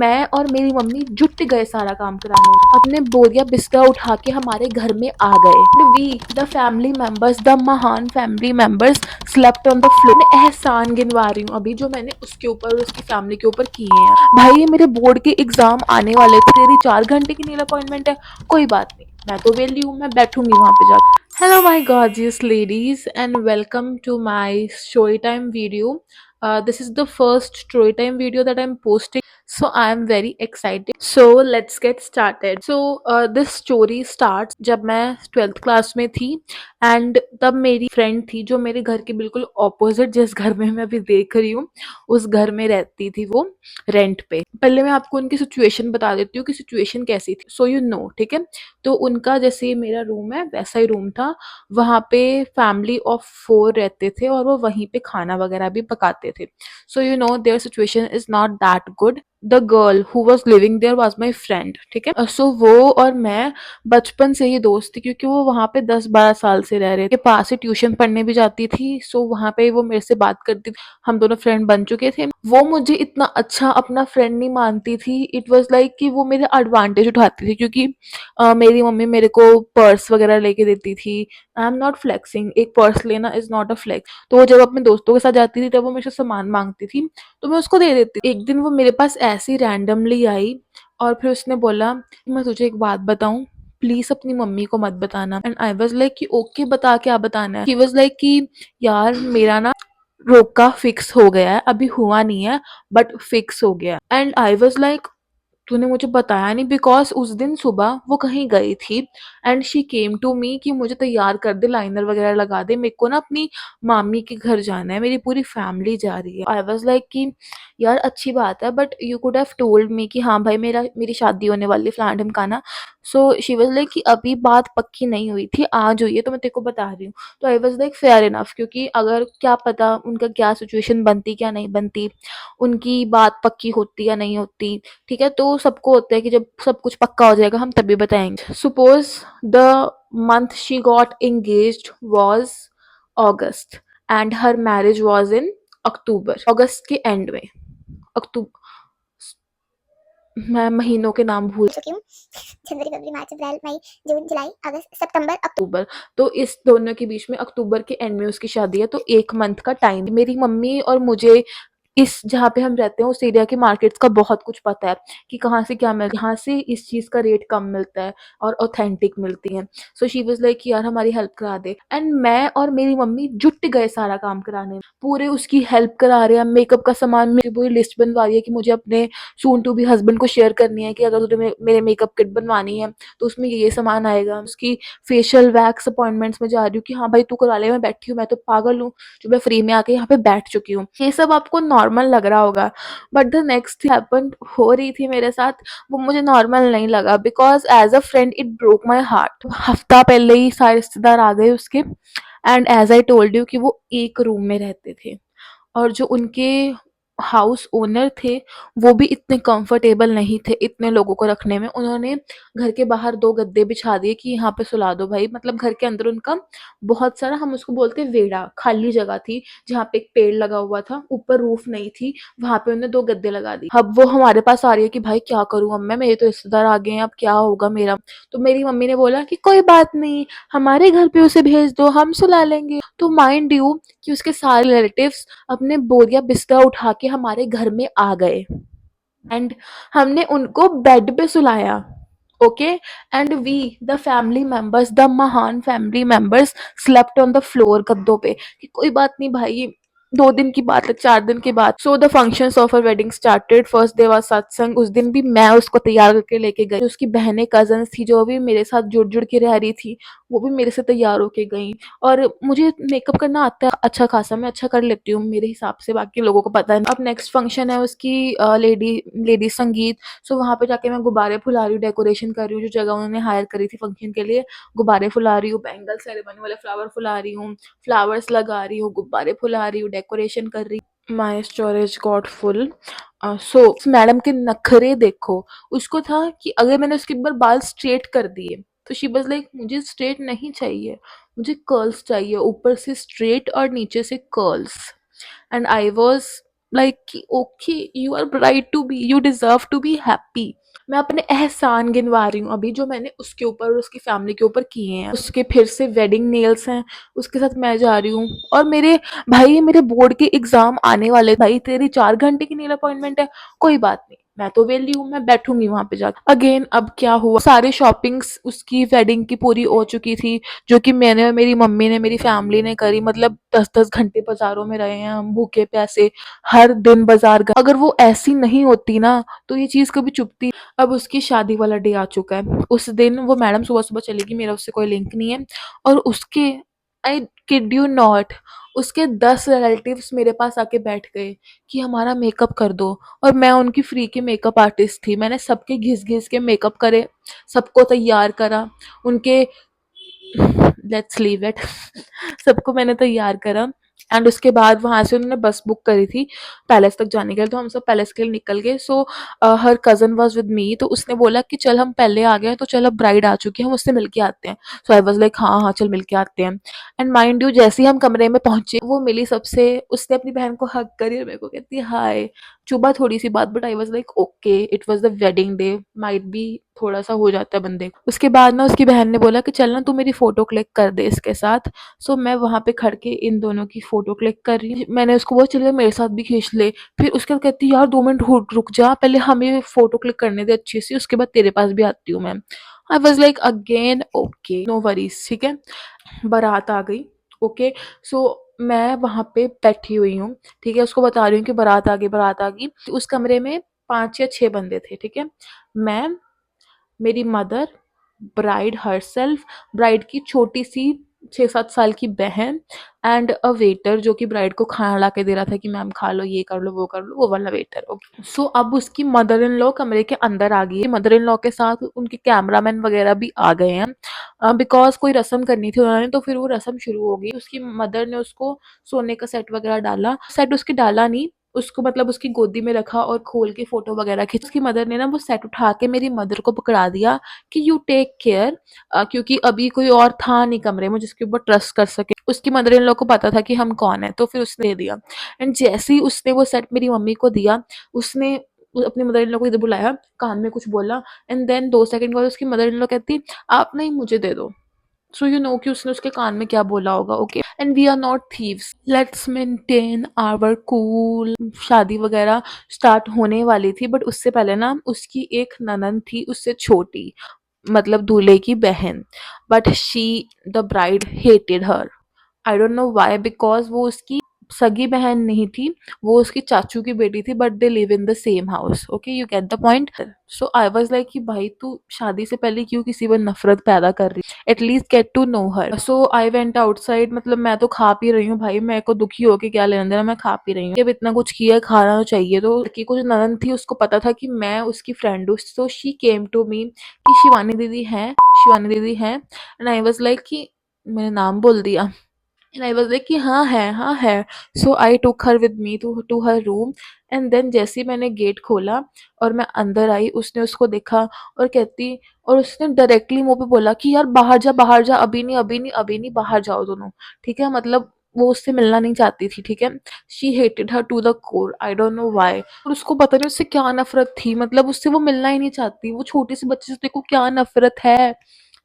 मैं और मेरी मम्मी जुट गए सारा काम कराने। अपने बोरिया बिस्तर उठा के हमारे घर में आ गए। We the family members, the महान family members slept on the floor. एहसान गिनवा रही हूँ अभी जो मैंने उसके ऊपर और उसकी फैमिली के ऊपर किए हैं। भाई ये मेरे बोर्ड के एग्जाम आने वाले थे, तेरी 4 घंटे की नील अपॉइंटमेंट है, कोई बात नहीं, मैं तो वेली हूँ, मैं बैठूंगी वहां पे जाकर। Hello my gorgeous ladies and welcome to my story time video. This is the first story time video that I'm posting, so I am very excited. So let's get started. So this story starts जब मैं 12th class में थी and तब मेरी friend थी जो मेरे घर के बिल्कुल ऑपोजिट, जिस घर में मैं अभी देख रही हूँ उस घर में रहती थी वो रेंट पे। पहले मैं आपको उनकी सिचुएशन बता देती हूँ कि सिचुएशन कैसी थी, सो यू नो, ठीक है। तो उनका जैसे ये मेरा रूम है वैसा ही रूम था। वहाँ पे फैमिली ऑफ 4 रहते थे और वो वहीं पे खाना वगैरह भी पकाते थे। So you know their situation is not that good. The girl who was living there was my friend, ठीक है। सो वो और मैं बचपन से ही दोस्त थी क्योंकि वो वहाँ पे 10-12 साल से रह रहे थे, पास ही ट्यूशन पढ़ने भी जाती थी। सो वहाँ पे वो मेरे से बात करती थी, हम दोनों फ्रेंड बन चुके थे। वो मुझे इतना अच्छा अपना फ्रेंड नहीं मानती थी। इट वॉज लाइक कि वो मेरे एडवांटेज उठाती थी क्योंकि मेरी मम्मी मेरे को पर्स वगैरह लेके देती थी। आई एम नॉट फ्लेक्सिंग, एक पर्स लेना इज नॉट अ फ्लेक्स। तो वो जब अपने दोस्तों के साथ जाती थी तब वो मेरे से सामान मांगती थी तो मैं उसको दे देती। एक दिन वो मेरे पास ऐसी रैंडमली आई और फिर उसने बोला मैं तुझे एक बात बताऊं, प्लीज अपनी मम्मी को मत बताना। एंड आई वाज लाइक कि ओके बता, क्या बताना है। ही वाज लाइक कि यार मेरा ना रोका फिक्स हो गया है, अभी हुआ नहीं है बट फिक्स हो गया। एंड आई वाज लाइक तूने मुझे बताया नहीं, बिकॉज उस दिन सुबह वो कहीं गई थी and she came to me कि मुझे तैयार कर दे, लाइनर वगैरह लगा दे, मेरे को ना अपनी मामी के घर जाना है, मेरी पूरी फैमिली जा रही है। आई वाज लाइक कि यार अच्छी बात है but you could have told me कि हाँ भाई मेरी शादी होने वाली फलाना ढिमकाना। सो शी वाज लाइक कि अभी बात पक्की नहीं हुई थी, आज हुई है तो मैं तेरे को बता रही हूँ। तो I was like fair enough, क्योंकि अगर क्या पता उनका क्या सिचुएशन बनती क्या नहीं बनती, उनकी बात पक्की होती या नहीं होती, ठीक है। तो सबको होता है कि जब सब कुछ पक्का हो जाएगा हम तभी बताएंगे। Suppose the month she got engaged was August and her marriage was in October, अगस्त के एंड में। अक्टूबर, मैं महीनों के नाम भूल चुकी हूँ। जनवरी, फरवरी, मार्च, अप्रैल, मई, जून, जुलाई, अगस्त, सितंबर, अक्टूबर। तो इस दोनों के बीच में अक्टूबर के एंड में उसकी शादी है, तो 1 मंथ का टाइम। मेरी मम्मी और मुझे इस जहाँ पे हम रहते हैं उस एरिया के मार्केट्स का बहुत कुछ पता है कि कहाँ से क्या मिलता है, यहाँ से इस चीज का रेट कम मिलता है और ऑथेंटिक मिलती है। सो शी वाज लाइक यार हमारी हेल्प करा दे। एंड मैं और मेरी मम्मी जुट गए सारा काम कराने, पूरे उसकी हेल्प करा रहे हैं। मेकअप का सामान मेरी पूरी लिस्ट बनवा रही है कि मुझे अपने सून टू बी हस्बैंड को शेयर करनी है कि अगर तुझे मेरे मेकअप किट बनवानी है तो उसमें ये सामान आएगा। उसकी फेशियल वैक्स अपॉइंटमेंट्स में जा रही हूँ कि हाँ भाई तू करा ले, मैं बैठी हूँ, मैं तो पागल हूँ जो मैं फ्री में आके यहाँ पे बैठ चुकी हूँ। ये सब आपको नॉर्मल लग रहा होगा but the next thing happened हो रही थी मेरे साथ, वो मुझे नॉर्मल नहीं लगा because as a friend it broke my heart. हफ्ता पहले ही सारे रिश्तेदार आ गए उसके and as I told you कि वो एक रूम में रहते थे और जो उनके हाउस ओनर थे वो भी इतने कंफर्टेबल नहीं थे इतने लोगों को रखने में। उन्होंने घर के बाहर 2 गद्दे बिछा दिए कि यहाँ पे सुला दो भाई। मतलब घर के अंदर उनका बहुत सारा, हम उसको बोलते हैं वेड़ा, खाली जगह थी जहाँ पे एक पेड़ लगा हुआ था, ऊपर रूफ नहीं थी, वहां पे उन्होंने 2 गद्दे लगा दिए। अब वो हमारे पास आ रही है कि भाई क्या करूँ अब मैं, मेरे तो रिश्तेदार आ गए हैं, अब क्या होगा मेरा। तो मेरी मम्मी ने बोला कि कोई बात नहीं, हमारे घर पे उसे भेज दो, हम सुला लेंगे। तो माइंड यू कि उसके सारे रिलेटिव्स अपने बोरिया बिस्तर उठा के हमारे घर में आ गए एंड हमने उनको बेड पे सुलाया, okay. And we the family members, the महान family members slept on the floor, गद्दों पे, कि कोई बात नहीं भाई, 2 दिन की बात है, 4 दिन की बात। So the functions of our wedding started. First day was सत्संग। उस दिन भी मैं उसको तैयार करके लेके गई। उसकी बहनें कजन्स थी जो भी मेरे साथ जुड़ जुड़ के रह रही थी, वो भी मेरे से तैयार होके गई। और मुझे मेकअप करना आता है अच्छा खासा, मैं अच्छा कर लेती हूँ मेरे हिसाब से, बाकी लोगों को पता है। अब नेक्स्ट फंक्शन है उसकी लेडी संगीत। सो वहाँ पे जाके मैं गुब्बारे फुला रही हूँ, डेकोरेशन कर रही हूँ, जो जगह उन्होंने हायर करी थी फंक्शन के लिए, गुब्बारे फुला रही हूँ, बैंगल सेरेमनी वाले फ्लावर फुला रही हूँ, फ्लावर्स लगा रही हूँ, गुब्बारे फुला रही हूँ, डेकोरेशन कर रही हूँ। My storage got full. So madam के नखरे देखो। उसको था कि अगर मैंने उसके एक बार बाल स्ट्रेट कर दिए तो शी वाज लाइक मुझे स्ट्रेट नहीं चाहिए, मुझे कर्ल्स चाहिए, ऊपर से स्ट्रेट और नीचे से curls. And I was like कि okay, you are right to be, you deserve to be happy. मैं अपने एहसान गिनवा रही हूँ अभी जो मैंने उसके ऊपर और उसकी फैमिली के ऊपर किए हैं। उसके फिर से वेडिंग नेल्स हैं, उसके साथ मैं जा रही हूँ। और मेरे भाई, मेरे बोर्ड के एग्जाम आने वाले, भाई तेरी 4 घंटे की नेल अपॉइंटमेंट है, कोई बात नहीं, मैं तो वेली हूँ, मैं बैठूंगी वहां पे जाकर। अगेन अब क्या हुआ, सारी शॉपिंग्स उसकी वेडिंग की पूरी हो चुकी थी, जो कि मैंने और मेरी मम्मी ने, मेरी फैमिली ने करी। मतलब 10-10 घंटे बाजारों में रहे हैं हम, भूखे प्यासे, हर दिन बाजार गए। अगर वो ऐसी नहीं होती ना, तो ये चीज कभी चुपती। अब उसकी शादी वाला डे आ चुका है। उस दिन वो मैडम सुबह सुबह चलेगी, मेरा उससे कोई लिंक नहीं है। और उसके, आई किड यू नॉट, उसके 10 रिलेटिव्स मेरे पास आके बैठ गए कि हमारा मेकअप कर दो। और मैं उनकी फ्री की मेकअप आर्टिस्ट थी, मैंने सबके घिस घिस के मेकअप करे, सबको तैयार करा, उनके, लेट्स लीव इट, सबको मैंने तैयार करा। एंड उसके बाद वहां से उन्होंने बस बुक करी थी पैलेस तक जाने के लिए, तो हम सब पैलेस के लिए निकल गए। सो हर कजन वाज विद मी, तो उसने बोला कि चल हम पहले आ गए, तो चल अब ब्राइड आ चुकी है, हम उससे मिलके आते हैं। सो आई वाज लाइक हाँ हाँ चल मिलके आते हैं। एंड माइंड यू, जैसे ही हम कमरे में पहुंचे, वो मिली सबसे, उसने अपनी बहन को हग करी और मेरे को कहती है हाय। चुबा थोड़ी सी बात, but I was like okay, it was the wedding day, might be थोड़ा सा हो जाता है बंदे को। उसके बाद ना उसकी बहन ने बोला कि चल ना तू मेरी फोटो क्लिक कर दे इसके साथ। सो मैं वहां पे खड़ के इन दोनों की फोटो क्लिक कर रही हूँ। मैंने उसको बोला चलिए मेरे साथ भी खींच ले। फिर उसके बाद कहती यार 2 मिनट रुक जा, पहले हमें फोटो क्लिक करने दे अच्छी सी, उसके बाद तेरे पास भी आती हूँ मैं। I was like again okay no worries, ठीक है। बारात आ गई, ओके। सो मैं वहां पे बैठी हुई हूँ, ठीक है, उसको बता रही हूँ कि बारात आ गई, बारात आ गई। उस कमरे में 5 या 6 बंदे थे, ठीक है। मैं, मेरी मदर, ब्राइड हरसेल्फ, ब्राइड की छोटी सी 6-7 साल की बहन, एंड अ वेटर जो कि ब्राइड को खाना ला के दे रहा था कि मैम खा लो, ये कर लो, वो कर लो, वो वाला वेटर, ओके। सो अब उसकी मदर इन लॉ कमरे के अंदर आ गई है। मदर इन लॉ के साथ उनके कैमरामैन वगैरह भी आ गए हैं, बिकॉज कोई रस्म करनी थी उन्होंने, तो फिर वो रस्म शुरू हो गई। उसकी मदर ने उसको सोने का सेट वगैरह डाला, सेट उसकी डाला नहीं, उसको मतलब उसकी गोदी में रखा और खोल के फोटो वगैरह खींच। उसकी मदर ने ना वो सेट उठा के मेरी मदर को पकड़ा दिया कि यू टेक केयर, क्योंकि अभी कोई और था नहीं कमरे में जिसके ऊपर ट्रस्ट कर सके। उसकी मदर इन लोग को पता था कि हम कौन है, तो फिर उसने दे दिया। एंड जैसे ही उसने वो सेट मेरी मम्मी को दिया, उसने अपनी मदर इन लॉ को इधर बुलाया, कान में कुछ बोला, एंड देन 2 सेकंड बाद उसकी मदर इन लॉ कहती आप नहीं मुझे दे दो। सो यू नो कि उसने उसके कान में क्या बोला होगा, okay. And we are not thieves, let's maintain our cool. शादी वगैरह स्टार्ट होने वाली थी, बट उससे पहले ना उसकी एक ननद थी उससे छोटी, मतलब दूल्हे की बहन, but she, the bride hated her. I don't know why, because वो उसकी सगी बहन नहीं थी, वो उसकी चाचू की बेटी थी, but they live in the same house, okay, you get the point. So I was like कि भाई तू शादी से पहले क्यों किसी पर नफरत पैदा कर रही, at least get to know her. So I went outside, मतलब मैं तो खा पी रही हूँ भाई, मेरे को दुखी होके क्या लेना देना, मैं खा पी रही हूँ, जब इतना कुछ किया है, खाना तो चाहिए। तो लड़की को जो ननद थी उसको पता था कि मैं उसकी फ्रेंड हूँ, so she came to me कि शिवानी दीदी है, शिवानी दीदी है। एंड आई वाज लाइक कि मैंने नाम बोल दिया। And I was like कि हाँ है, हाँ है। So I took her with me to her room, and then जैसे ही मैंने गेट खोला और मैं अंदर आई, उसने उसको देखा और कहती, और उसने डायरेक्टली मुंह पे बोला कि यार बाहर जा, बाहर जा, अभी नहीं, अभी नहीं, अभी नहीं, बाहर जाओ दोनों, ठीक है। मतलब वो उससे मिलना नहीं चाहती थी, ठीक है। She hated her to the core, I don't know why. और उसको पता नहीं उससे क्या नफरत थी, मतलब उससे वो मिलना ही नहीं चाहती, वो छोटी सी बच्चे से देखो क्या नफरत है।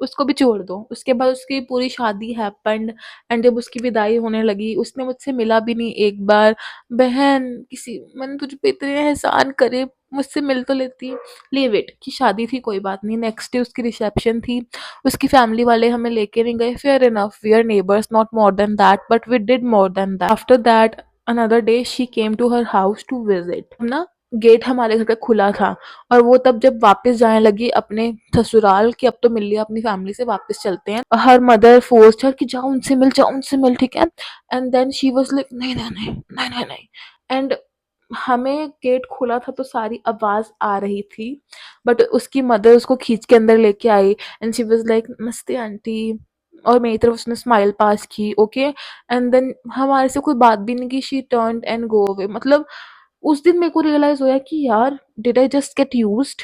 उसको भी छोड़ दो। उसके बाद उसकी पूरी शादी हैपेंड, एंड जब उसकी विदाई होने लगी, उसने मुझसे मिला भी नहीं एक बार। बहन, किसी, मैंने तुझ पे इतने एहसान करे, मुझसे मिल तो लेती। लीव इट कि शादी थी, कोई बात नहीं। नेक्स्ट डे उसकी रिसेप्शन थी, उसकी फैमिली वाले हमें लेके नहीं गए, fair enough, we are neighbours, not more than that, but we did more than that. After that another day she came to her house to visit ना। गेट हमारे घर का खुला था, और वो तब जब वापस जाने लगी अपने ससुराल कि अब तो मिल लिया अपनी फैमिली से, वापस चलते हैं, हर मदर फोर्स्ड हर कि जाओ उनसे मिल, जाओ उनसे मिल, ठीक है। And then she was like नहीं नहीं नहीं नहीं नहीं नहीं। एंड हमें गेट खुला था तो सारी आवाज आ रही थी, बट उसकी मदर उसको खींच के अंदर लेके आई, एंड शी वाज लाइक नमस्ते आंटी, और मेरी तरफ उसने स्माइल पास की, ओके। एंड देन हमारे से कोई बात भी नहीं की, she turn and go away. मतलब उस दिन मेरे को रियलाइज हुआ कि यार did I just get used.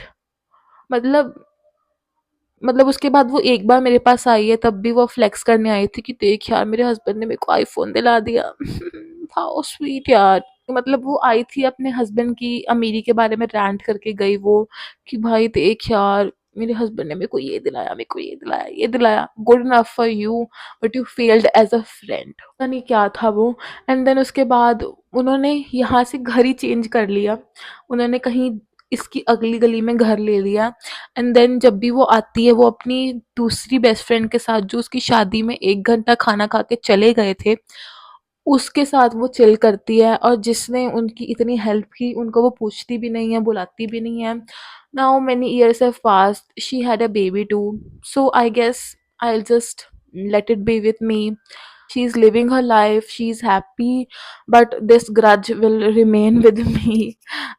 मतलब उसके बाद वो एक बार मेरे पास आई है, तब भी वो फ्लेक्स करने आई थी कि देख यार मेरे हस्बैंड ने मेरे को आईफोन दिला दिया। हाउ स्वीट यार। मतलब वो आई थी अपने हस्बैंड की अमीरी के बारे में रैंट करके गई वो, कि भाई देख यार मेरे हस्बैंड ने मेरे को ये दिलाया, मेरे को ये दिलाया, ये दिलाया, good enough for you but you failed as a friend. पता नहीं क्या था वो। एंड देन उसके बाद उन्होंने यहाँ से घर ही चेंज कर लिया, उन्होंने कहीं इसकी अगली गली में घर ले लिया। एंड देन जब भी वो आती है, वो अपनी दूसरी बेस्ट फ्रेंड के साथ जो उसकी शादी में 1 घंटा खाना खा के चले गए थे, उसके साथ वो चिल करती है, और जिसने उनकी इतनी हेल्प की उनको वो पूछती भी नहीं है, बुलाती भी नहीं है। Now many years have passed, she had a baby too, so I guess I'll just let it be with me. She's living her life, she's happy, but this grudge will remain with me.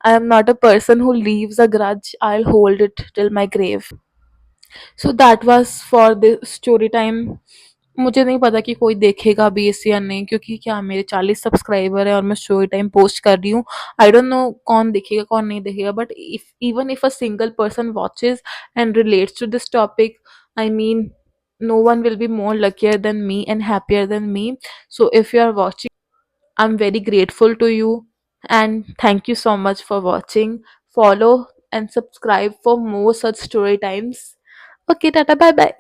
I am not a person who leaves a grudge, I'll hold it till my grave. So that was for the story time. मुझे नहीं पता कि कोई देखेगा भी इसे या नहीं, क्योंकि क्या मेरे 40 सब्सक्राइबर है और मैं स्टोरी टाइम पोस्ट कर रही हूँ। आई डोंट नो कौन देखेगा कौन नहीं देखेगा, but if even if a single person watches and relates to this topic, I mean no one will be more luckier than me and happier than me. So if you are watching, I'm very grateful to you, and thank you so much for watching. Follow and subscribe for more such story times. Okay, tata, bye bye.